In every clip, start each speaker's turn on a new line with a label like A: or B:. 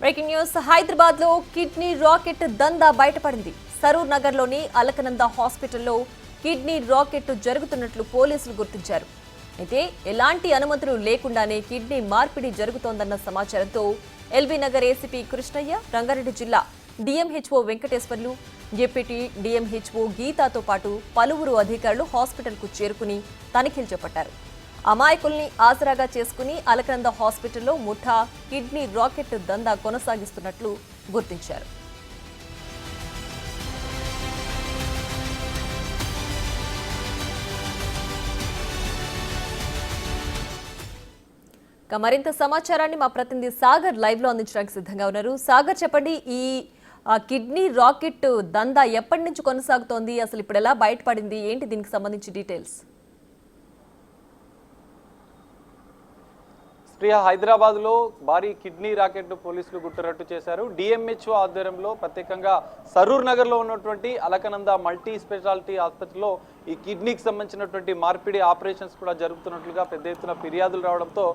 A: Breaking news Hyderabad లో kidney racket దందా బయటపడింది. సరూర్ నగర్ లోని అలకనంద హాస్పిటల్లో కిడ్నీ రాకెట్ జరుగుతున్నట్లు పోలీసులు గుర్తించారు. అయితే ఎలాంటి అనుమతులు లేకుండానే కిడ్నీ మార్పిడి జరుగుతోందన్న సమాచారంతో ఎల్బీ నగర్ ఏసీపీ కృష్ణయ్య, రంగారెడ్డి జిల్లా డిఎంహెచ్ఓ వెంకటేశ్వర్లు, డిప్యూటీ డిఎంహెచ్ఓ గీతాతో పాటు పలువురు అధికారులు హాస్పిటల్కు చేరుకుని తనిఖీలు చేపట్టారు. అమాయకుల్ని ఆసరాగా చేసుకుని అలకనంద హాస్పిటల్లో ముఠా కిడ్నీ రాకెట్ దందా కొనసాగిస్తున్నట్లు గుర్తించారు. మరింత సమాచారాన్ని మా ప్రతినిధి సాగర్ లైవ్ లో అందించడానికి సిద్ధంగా ఉన్నారు. సాగర్, చెప్పండి, ఈ కిడ్నీ రాకెట్ దందా ఎప్పటి నుంచి కొనసాగుతోంది, అసలు ఇప్పుడు ఎలా బయటపడింది, ఏంటి దీనికి సంబంధించి డీటెయిల్స్?
B: ప్రియా, హైదరాబాద్ లో భారీ కిడ్నీ రాకెట్ ను పోలీసులు గుట్టురట్టు చేశారు. డిఎంహెచ్ఓ ఆధ్వర్యంలో ప్రత్యేకంగా సరూర్ నగర్ లో ఉన్నటువంటి అలకనంద మల్టీ స్పెషాలిటీ ఆసుపత్రిలో ఈ కిడ్నీకి సంబంధించినటువంటి మార్పిడి ఆపరేషన్స్ కూడా జరుగుతున్నట్లుగా పెద్ద ఎత్తున ఫిర్యాదులు రావడంతో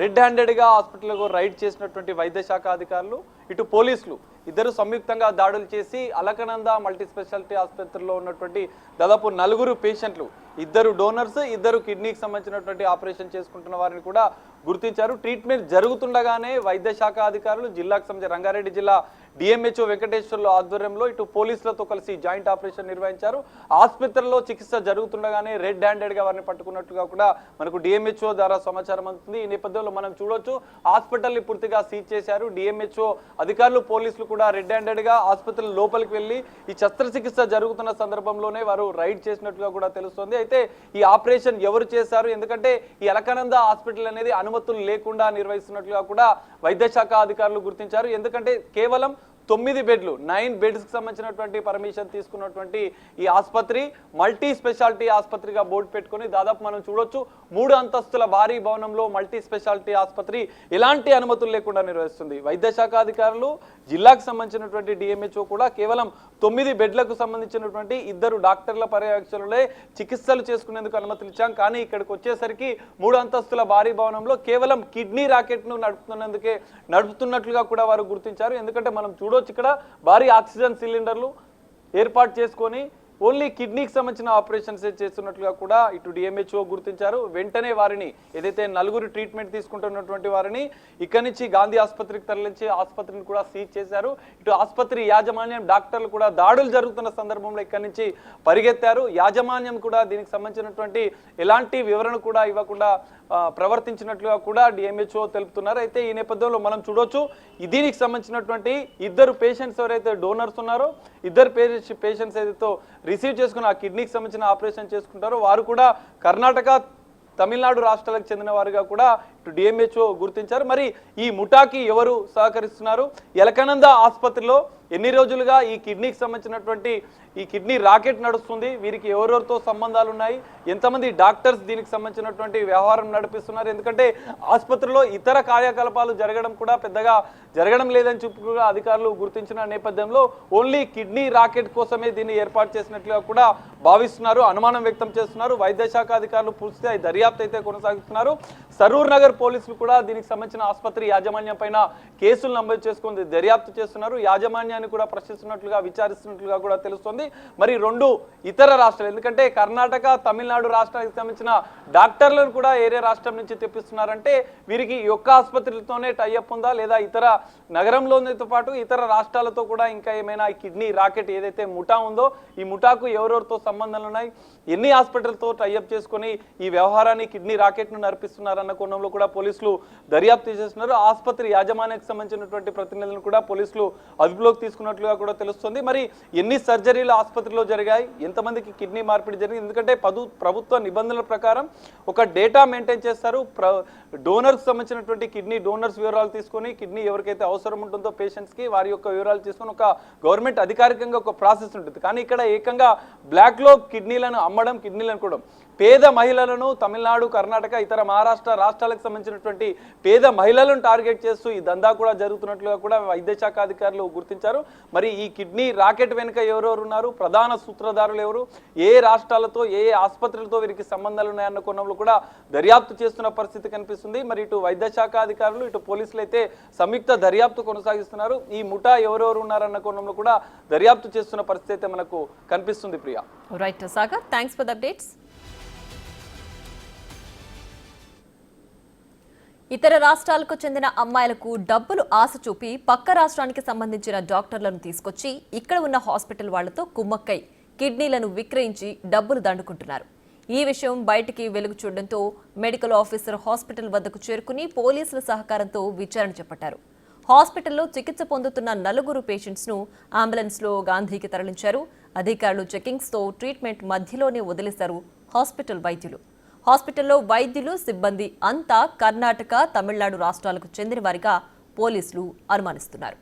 B: రెడ్ హ్యాండెడ్ గా హాస్పిటల్కు రైడ్ చేసినటువంటి వైద్య శాఖ అధికారులు, ఇటు పోలీసులు ఇద్దరు సంయుక్తంగా దాడులు చేసి అలకనంద మల్టీ స్పెషాలిటీ ఆసుపత్రిలో ఉన్నటువంటి దాదాపు 4 పేషెంట్లు, 2 డోనర్స్, 2 కిడ్నీకి సంబంధించినటువంటి ఆపరేషన్ చేసుకుంటున్న వారిని కూడా గుర్తించారు. ట్రీట్మెంట్ జరుగుతుండగానే వైద్య శాఖ అధికారులు జిల్లాకు సంబంధించిన రంగారెడ్డి జిల్లా డిఎంహెచ్ఓ వెంకటేశ్వర్లు ఆధ్వర్యంలో ఇటు పోలీసులతో కలిసి జాయింట్ ఆపరేషన్ నిర్వహించారు. ఆసుపత్రిలో చికిత్స జరుగుతుండగానే రెడ్ హ్యాండెడ్ గా వారిని పట్టుకున్నట్టుగా కూడా మనకు డిఎంహెచ్ఓ ద్వారా సమాచారం అందుతుంది. ఈ నేపథ్యంలో మనం చూడొచ్చు, హాస్పిటల్ని పూర్తిగా సీజ్ చేశారు. డిఎంహెచ్ఓ అధికారులు, పోలీసులు కూడా రెడ్ హ్యాండెడ్ గా ఆసుపత్రి లోపలికి వెళ్లి ఈ శస్త్రచికిత్స జరుగుతున్న సందర్భంలోనే వారు రైడ్ చేసినట్టుగా కూడా తెలుస్తుంది. అయితే ఈ ఆపరేషన్ ఎవరు చేశారు, ఎందుకంటే ఈ అలకనంద హాస్పిటల్ అనేది అనుమతులు లేకుండా నిర్వహిస్తున్నట్లుగా కూడా వైద్య శాఖ అధికారులు గుర్తించారు. ఎందుకంటే కేవలం 9 బెడ్లు, 9 బెడ్స్ కి సంబంధించినటువంటి పర్మిషన్ తీసుకున్నటువంటి ఈ ఆసుపత్రి మల్టీ స్పెషాలిటీ ఆసుపత్రిగా బోర్డు పెట్టుకుని దాదాపు మనం చూడొచ్చు 3 అంతస్తుల భారీ భవనంలో మల్టీ స్పెషాలిటీ ఆసుపత్రి ఎలాంటి అనుమతులు లేకుండా నిర్వహిస్తుంది. వైద్య శాఖ అధికారులు, జిల్లాకు సంబంధించినటువంటి డిఎంహెచ్ఓ కూడా కేవలం 9 బెడ్లకు సంబంధించినటువంటి 2 డాక్టర్ల పర్యవేక్షణలో చికిత్సలు చేసుకునేందుకు అనుమతులు ఇచ్చాం. కానీ ఇక్కడికి వచ్చేసరికి 3 అంతస్తుల భారీ భవనంలో కేవలం కిడ్నీ రాకెట్ ను నడుపుతున్నట్లుగా కూడా వారు గుర్తించారు. ఎందుకంటే మనం చూడొచ్చు, ఇక్కడ భారీ ఆక్సిజన్ సిలిండర్లు ఏర్పాటు చేసుకొని ఓన్లీ కిడ్నీకి సంబంధించిన ఆపరేషన్స్ చేస్తున్నట్లుగా కూడా ఇటు డిఎంహెచ్ఓ గుర్తించారు. వెంటనే వారిని, ఏదైతే 4 ట్రీట్మెంట్ తీసుకుంటున్నటువంటి వారిని ఇక్కడి నుంచి గాంధీ ఆసుపత్రికి తరలించి ఆసుపత్రిని కూడా సీజ్ చేశారు. ఇటు ఆసుపత్రి యాజమాన్యం, డాక్టర్లు కూడా దాడులు జరుగుతున్న సందర్భంలో ఇక్కడి నుంచి పరిగెత్తారు. యాజమాన్యం కూడా దీనికి సంబంధించినటువంటి ఎలాంటి వివరణ కూడా ఇవ్వకుండా ప్రవర్తించినట్లుగా కూడా డిఎంహెచ్ఓ తెలుపుతున్నారు. అయితే ఈ నేపథ్యంలో మనం చూడొచ్చు, దీనికి సంబంధించినటువంటి 2 పేషెంట్స్ ఎవరైతే డోనర్స్ ఉన్నారో, 2 పేషెంట్స్ ఏదైతే రిసీవ్ చేసుకుని ఆ కిడ్నీకి సంబంధించిన ఆపరేషన్ చేసుకుంటారో వారు కూడా కర్ణాటక, తమిళనాడు రాష్ట్రాలకు చెందిన వారుగా కూడా ఇటు డిఎంహెచ్ఓ గుర్తించారు. మరి ఈ ముఠాకి ఎవరు సహకరిస్తున్నారు, అలకనంద ఆసుపత్రిలో ఎన్ని రోజులుగా ఈ కిడ్నీకి సంబంధించినటువంటి ఈ కిడ్నీ రాకెట్ నడుస్తుంది, వీరికి ఎవరెవరితో సంబంధాలు ఉన్నాయి, ఎంతమంది డాక్టర్స్ దీనికి సంబంధించినటువంటి వ్యవహారం నడిపిస్తున్నారు, ఎందుకంటే ఆసుపత్రిలో ఇతర కార్యకలాపాలు జరగడం కూడా పెద్దగా జరగడం లేదని చెప్పి అధికారులు గుర్తించిన నేపథ్యంలో ఓన్లీ కిడ్నీ రాకెట్ కోసమే దీన్ని ఏర్పాటు చేసినట్లుగా కూడా భావిస్తున్నారు, అనుమానం వ్యక్తం చేస్తున్నారు. వైద్య శాఖ అధికారులు పూర్తిగా దర్యాప్తు అయితే కొనసాగిస్తున్నారు. సరూర్ నగర్ పోలీసులు కూడా దీనికి సంబంధించిన ఆసుపత్రి యాజమాన్యం పైన కేసులు నమోదు చేసుకుని దర్యాప్తు చేస్తున్నారు. యాజమాన్యాన్ని కూడా ప్రశ్నిస్తున్నట్లుగా, విచారిస్తున్నట్లుగా కూడా తెలుస్తుంది. మరి 2 ఇతర రాష్ట్రాలు, ఎందుకంటే కర్ణాటక, తమిళనాడు రాష్ట్రానికి సంబంధించిన డాక్టర్లను కూడా ఏరే రాష్ట్రం నుంచి తెప్పిస్తున్నారంటే వీరికి ఈ ఒక్క ఆసుపత్రితోనే టైఅప్ ఉందా, లేదా ఇతర నగరంలోతో పాటు ఇతర రాష్ట్రాలతో కూడా ఇంకా ఏమైనా ఈ కిడ్నీ రాకెట్ ఏదైతే ముఠా ఉందో ఈ ముఠాకు ఎవరెవరితో సంబంధాలు ఉన్నాయి, ఎన్ని హాస్పిటల్తో టైఅప్ చేసుకుని ఈ వ్యవహారాన్ని, కిడ్నీ రాకెట్ ను నడిపిస్తున్నారన్న కోణంలో కూడా పోలీసులు దర్యాప్తు చేస్తున్నారు. ఆసుపత్రి యాజమాన్యానికి సంబంధించినటువంటి ప్రతినిధులను కూడా పోలీసులు అదుపులోకి తీసుకున్నట్లుగా కూడా తెలుస్తుంది. మరి ఎన్ని సర్జరీలు ఆసుపత్రిలో జరిగాయి, ఎంతమందికి కిడ్నీ మార్పిడి జరిగింది, ఎందుకంటే ప్రభుత్వ నిబంధనల ప్రకారం ఒక డేటా మెయింటైన్ చేస్తారు. డోనర్స్ సంబంధించినటువంటి కిడ్నీ డోనర్స్ వివరాలు తీసుకొని, కిడ్నీ ఎవరికైతే అవసరం ఉంటుందో పేషెంట్స్ కి వారి యొక్క వివరాలు తీసుకొని ఒక గవర్నమెంట్ అధికారికంగా ఒక ప్రాసెస్ ఉంటుంది. కానీ ఇక్కడ ఏకంగా బ్లాక్ లో కిడ్నీలను అమ్మడం, కిడ్నీలను కూడా పేద మహిళలను తమిళనాడు, కర్ణాటక, ఇతర మహారాష్ట్ర రాష్ట్రాలకు సంబంధించినటువంటి పేద మహిళలను టార్గెట్ చేస్తూ ఈ దందా కూడా జరుగుతున్నట్లుగా కూడా వైద్య శాఖ అధికారులు గుర్తించారు. మరి ఈ కిడ్నీ రాకెట్ వెనుక ఎవరెవరు ఉన్నారు, ప్రధాన సూత్రధారులు ఎవరు, ఏ రాష్ట్రాలతో ఏ ఆసుపత్రులతో వీరికి సంబంధాలు ఉన్నాయన్న కోణంలో కూడా దర్యాప్తు చేస్తున్న పరిస్థితి కనిపిస్తుంది. మరి ఇటు వైద్య శాఖ అధికారులు, ఇటు పోలీసులు అయితే సంయుక్త దర్యాప్తు కొనసాగిస్తున్నారు. ఈ ముఠా ఎవరెవరు ఉన్నారన్న కోణంలో కూడా దర్యాప్తు చేస్తున్న పరిస్థితి అయితే మనకు కనిపిస్తుంది. Priya.
A: Right Sagar, thanks for the updates. ఇతర రాష్ట్రాలకు చెందిన అమ్మాయిలకు డబ్బులు ఆశ చూపి పక్క రాష్ట్రానికి సంబంధించిన డాక్టర్లను తీసుకొచ్చి ఇక్కడ ఉన్న హాస్పిటల్ వాళ్లతో కుమ్మక్కై కిడ్నీలను విక్రయించి డబ్బులు దండుకుంటున్నారు. ఈ విషయం బయటికి వెలుగు చూడడంతో మెడికల్ ఆఫీసర్ హాస్పిటల్ వద్దకు చేరుకుని పోలీసుల సహకారంతో విచారణ చేపట్టారు. హాస్పిటల్లో చికిత్స పొందుతున్న 4 పేషెంట్స్ను అంబులెన్స్లో గాంధీకి తరలించారు. అధికారులు చెకింగ్స్తో ట్రీట్మెంట్ మధ్యలోనే వదిలేశారు హాస్పిటల్ వైద్యులు. హాస్పిటల్లో వైద్యులు, సిబ్బంది అంతా కర్ణాటక, తమిళనాడు రాష్ట్రాలకు చెందిన వారిగా పోలీసులు అనుమానిస్తున్నారు.